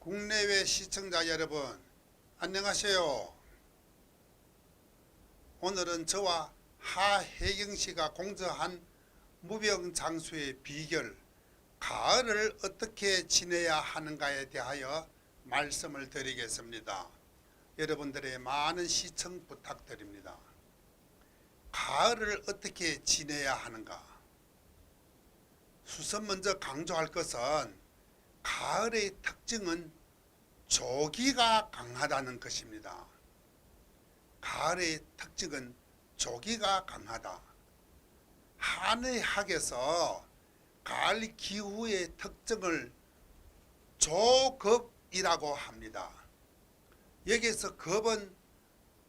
국내외 시청자 여러분, 안녕하세요. 오늘은 저와 하혜경씨가 공저한 무병장수의 비결, 가을을 어떻게 지내야 하는가에 대하여 말씀을 드리겠습니다. 여러분들의 많은 시청 부탁드립니다. 가을을 어떻게 지내야 하는가? 우선 먼저 강조할 것은 가을의 특징은 조기가 강하다는 것입니다. 가을의 특징은 조기가 강하다. 한의학에서 가을 기후의 특징을 조급이라고 합니다. 여기서 급은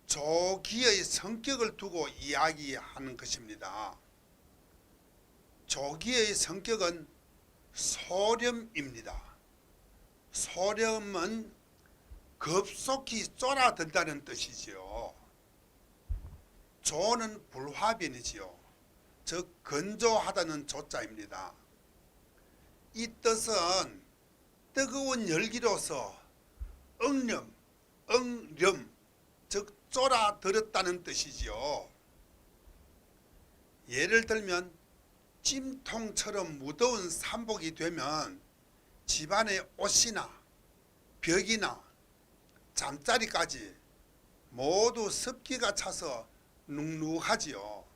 조기의 성격을 두고 이야기하는 것입니다. 조기의 성격은 소렴입니다. 소렴은 급속히 쫄아든다는 뜻이지요. 조는 불화변이지요. 즉 건조하다는 조자입니다. 이 뜻은 뜨거운 열기로서 응렴, 즉 쫄아들었다는 뜻이지요. 예를 들면 찜통처럼 무더운 삼복이 되면 집안의 옷이나 벽이나 잠자리까지 모두 습기가 차서 눅눅하지요.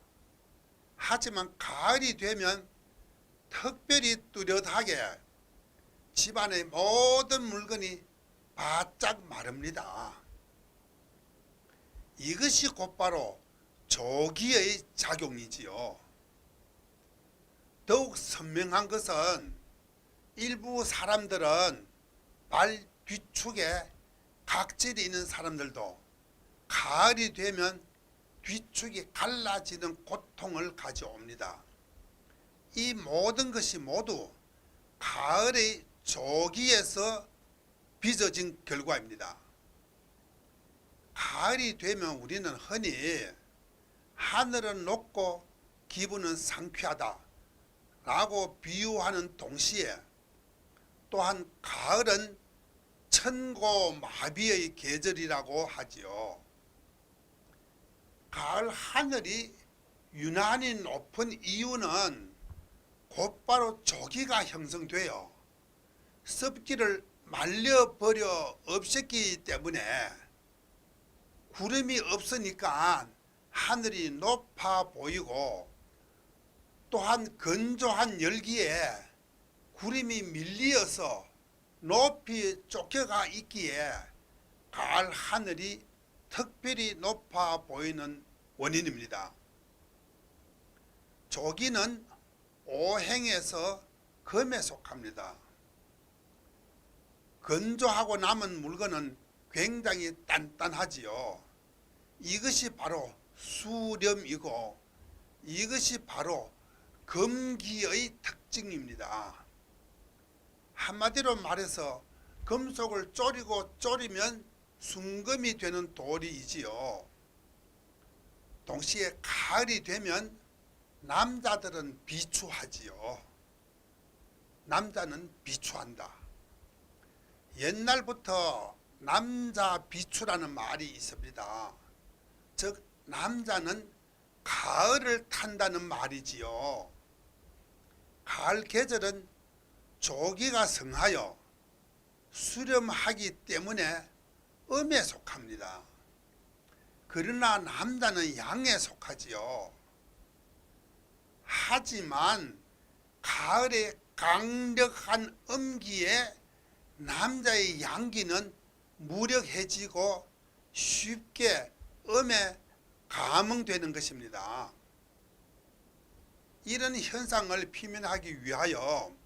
하지만 가을이 되면 특별히 뚜렷하게 집안의 모든 물건이 바짝 마릅니다. 이것이 곧바로 조기의 작용이지요. 더욱 선명한 것은 일부 사람들은 발 뒤축에 각질이 있는 사람들도 가을이 되면 뒤축이 갈라지는 고통을 가져옵니다. 이 모든 것이 모두 가을의 조기에서 빚어진 결과입니다. 가을이 되면 우리는 흔히 하늘은 높고 기분은 상쾌하다 라고 비유하는 동시에 또한 가을은 천고마비의 계절이라고 하지요. 가을 하늘이 유난히 높은 이유는 곧바로 조기가 형성되어 습기를 말려버려 없앴기 때문에 구름이 없으니까 하늘이 높아 보이고 또한 건조한 열기에 구름이 밀리어서 높이 쫓겨가 있기에 가을 하늘이 특별히 높아 보이는 원인입니다. 조기는 오행에서 금에 속합니다. 건조하고 남은 물건은 굉장히 단단하지요. 이것이 바로 수렴이고 이것이 바로 금기의 특징입니다. 한마디로 말해서 금속을 졸이고 졸이면 순금이 되는 도리이지요. 동시에 가을이 되면 남자들은 비추하지요. 남자는 비추한다. 옛날부터 남자 비추라는 말이 있습니다. 즉 남자는 가을을 탄다는 말이지요. 가을 계절은 조기가 성하여 수렴하기 때문에 음에 속합니다. 그러나 남자는 양에 속하지요. 하지만 가을의 강력한 음기에 남자의 양기는 무력해지고 쉽게 음에 감응되는 것입니다. 이런 현상을 표현하기 위하여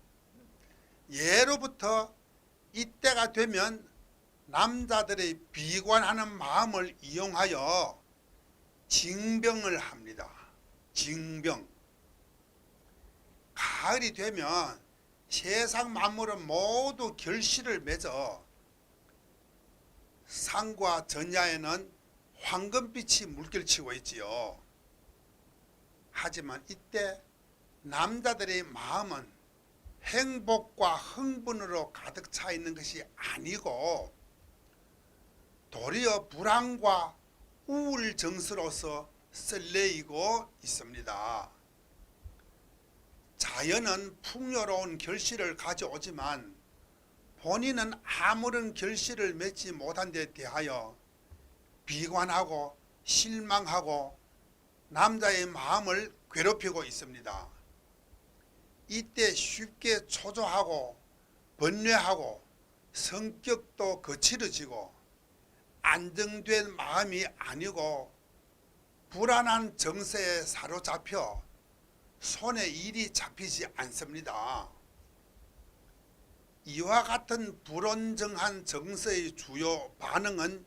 예로부터 이때가 되면 남자들의 비관하는 마음을 이용하여 징병을 합니다. 징병. 가을이 되면 세상 만물은 모두 결실을 맺어 산과 전야에는 황금빛이 물결치고 있지요. 하지만 이때 남자들의 마음은 행복과 흥분으로 가득 차 있는 것이 아니고 도리어 불안과 우울 정서로서 설레이고 있습니다. 자연은 풍요로운 결실을 가져오지만 본인은 아무런 결실을 맺지 못한 데 대하여 비관하고 실망하고 남자의 마음을 괴롭히고 있습니다. 이때 쉽게 초조하고 번뇌하고 성격도 거칠어지고 안정된 마음이 아니고 불안한 정서에 사로잡혀 손에 일이 잡히지 않습니다. 이와 같은 불온정한 정서의 주요 반응은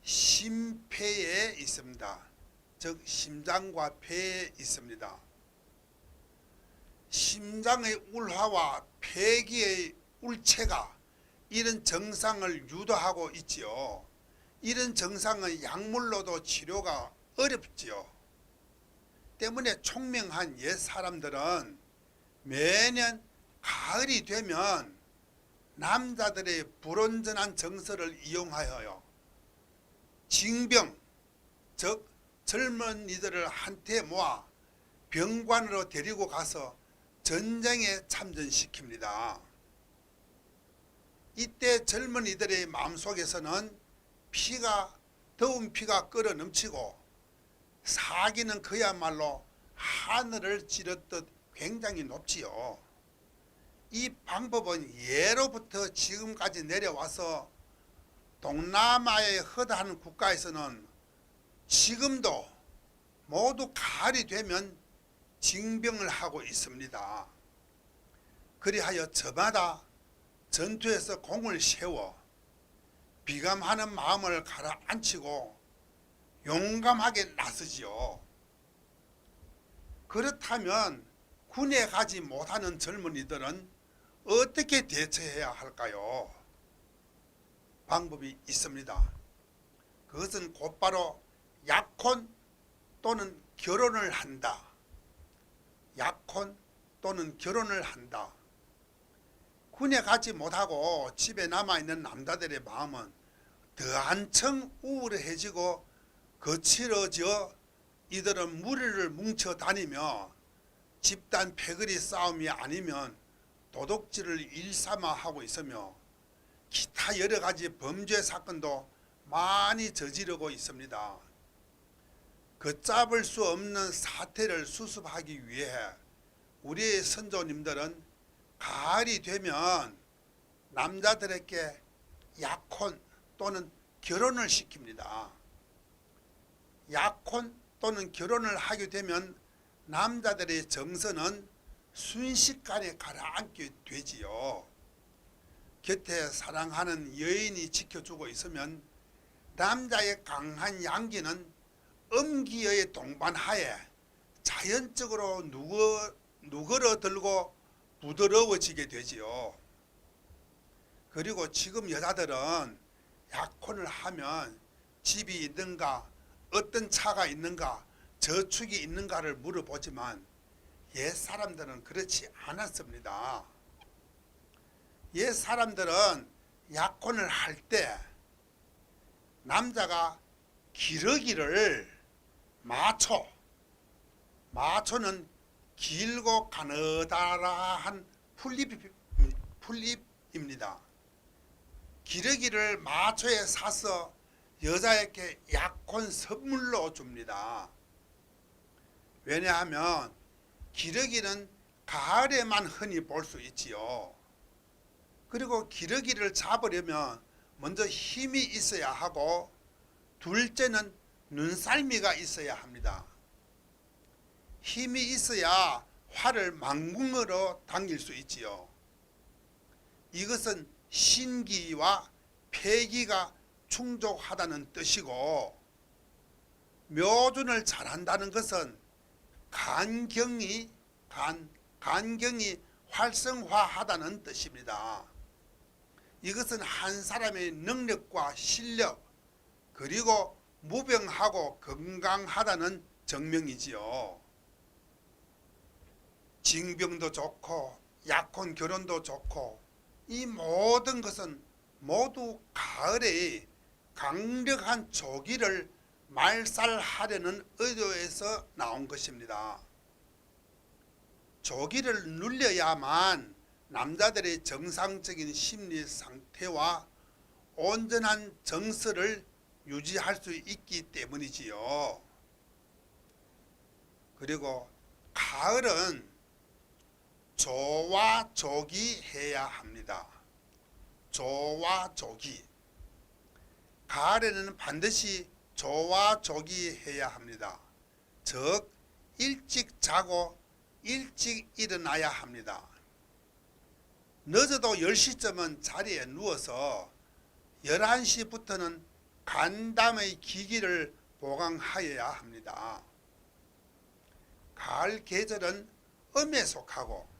심폐에 있습니다. 즉 심장과 폐에 있습니다. 심장의 울화와 폐기의 울체가 이런 정상을 유도하고 있지요. 이런 정상은 약물로도 치료가 어렵지요. 때문에 총명한 옛 사람들은 매년 가을이 되면 남자들의 불온전한 정서를 이용하여 징병, 즉 젊은이들을 한테 모아 병관으로 데리고 가서 전쟁에 참전시킵니다. 이때 젊은이들의 마음속에서는 더운 피가 끓어 넘치고 사기는 그야말로 하늘을 찌르듯 굉장히 높지요. 이 방법은 예로부터 지금까지 내려와서 동남아의 허다한 국가에서는 지금도 모두 가을이 되면 징병을 하고 있습니다. 그리하여 저마다 전투에서 공을 세워 비감하는 마음을 가라앉히고 용감하게 나서지요. 그렇다면 군에 가지 못하는 젊은이들은 어떻게 대처해야 할까요? 방법이 있습니다. 그것은 곧바로 약혼 또는 결혼을 한다. 약혼 또는 결혼을 한다. 군에 가지 못하고 집에 남아있는 남자들의 마음은 더 한층 우울해지고 거칠어져 이들은 무리를 뭉쳐 다니며 집단 패거리 싸움이 아니면 도둑질을 일삼아 하고 있으며 기타 여러 가지 범죄 사건도 많이 저지르고 있습니다. 걷잡을 수 없는 사태를 수습하기 위해 우리의 선조님들은 가을이 되면 남자들에게 약혼 또는 결혼을 시킵니다. 약혼 또는 결혼을 하게 되면 남자들의 정서는 순식간에 가라앉게 되지요. 곁에 사랑하는 여인이 지켜주고 있으면 남자의 강한 양기는 음기의 동반하에 자연적으로 누그러들고 부드러워지게 되지요. 그리고 지금 여자들은 약혼을 하면 집이 있는가, 어떤 차가 있는가, 저축이 있는가를 물어보지만 옛 사람들은 그렇지 않았습니다. 옛 사람들은 약혼을 할 때 남자가 기러기를 마초는 길고 가느다란 풀잎입니다. 기러기를 마초에 사서 여자에게 약혼 선물로 줍니다. 왜냐하면 기러기는 가을에만 흔히 볼 수 있지요. 그리고 기러기를 잡으려면 먼저 힘이 있어야 하고 둘째는 눈썰미가 있어야 합니다. 힘이 있어야 활을 망궁으로 당길 수 있지요. 이것은 신기와 폐기가 충족하다는 뜻이고, 묘준을 잘한다는 것은 간경이 활성화하다는 뜻입니다. 이것은 한 사람의 능력과 실력 그리고 무병하고 건강하다는 증명이지요. 징병도 좋고 약혼 결혼도 좋고 이 모든 것은 모두 가을에 강력한 조기를 말살하려는 의도에서 나온 것입니다. 조기를 눌려야만 남자들의 정상적인 심리 상태와 온전한 정서를 유지할 수 있기 때문이지요. 그리고 가을은 조와 조기 해야 합니다. 조와 조기. 가을에는 반드시 조와 조기 해야 합니다. 즉 일찍 자고 일찍 일어나야 합니다. 늦어도 10시쯤은 자리에 누워서 11시부터는 간담의 기기를 보강하여야 합니다. 가을 계절은 음에 속하고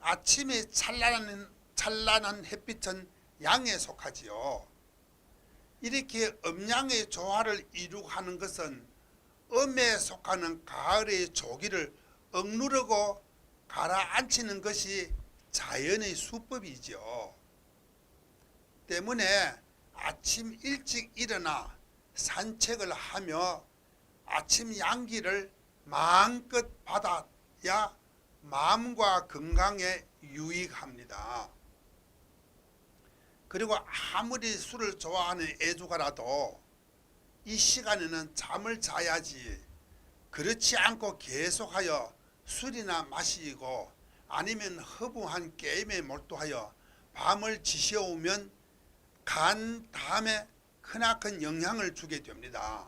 아침에 찬란한 햇빛은 양에 속하지요. 이렇게 음양의 조화를 이루하는 것은 음에 속하는 가을의 조기를 억누르고 가라앉히는 것이 자연의 수법이죠. 때문에 아침 일찍 일어나 산책을 하며 아침 양기를 마음껏 받아야 마음과 건강에 유익합니다. 그리고 아무리 술을 좋아하는 애주가라도 이 시간에는 잠을 자야지, 그렇지 않고 계속하여 술이나 마시고 아니면 허무한 게임에 몰두하여 밤을 지새우면 간 담에 크나큰 영향을 주게 됩니다.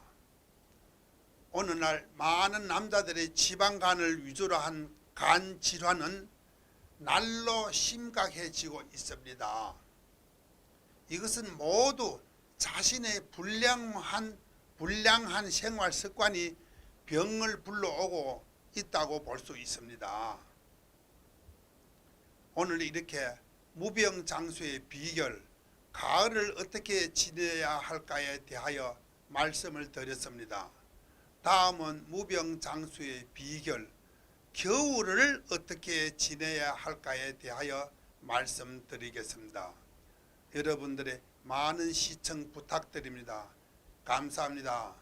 오늘날 많은 남자들의 지방간을 위주로 한 간 질환은 날로 심각해지고 있습니다. 이것은 모두 자신의 불량한 생활 습관이 병을 불러오고 있다고 볼 수 있습니다. 오늘 이렇게 무병장수의 비결, 가을을 어떻게 지내야 할까에 대하여 말씀을 드렸습니다. 다음은 무병장수의 비결, 겨울을 어떻게 지내야 할까에 대하여 말씀드리겠습니다. 여러분들의 많은 시청 부탁드립니다. 감사합니다.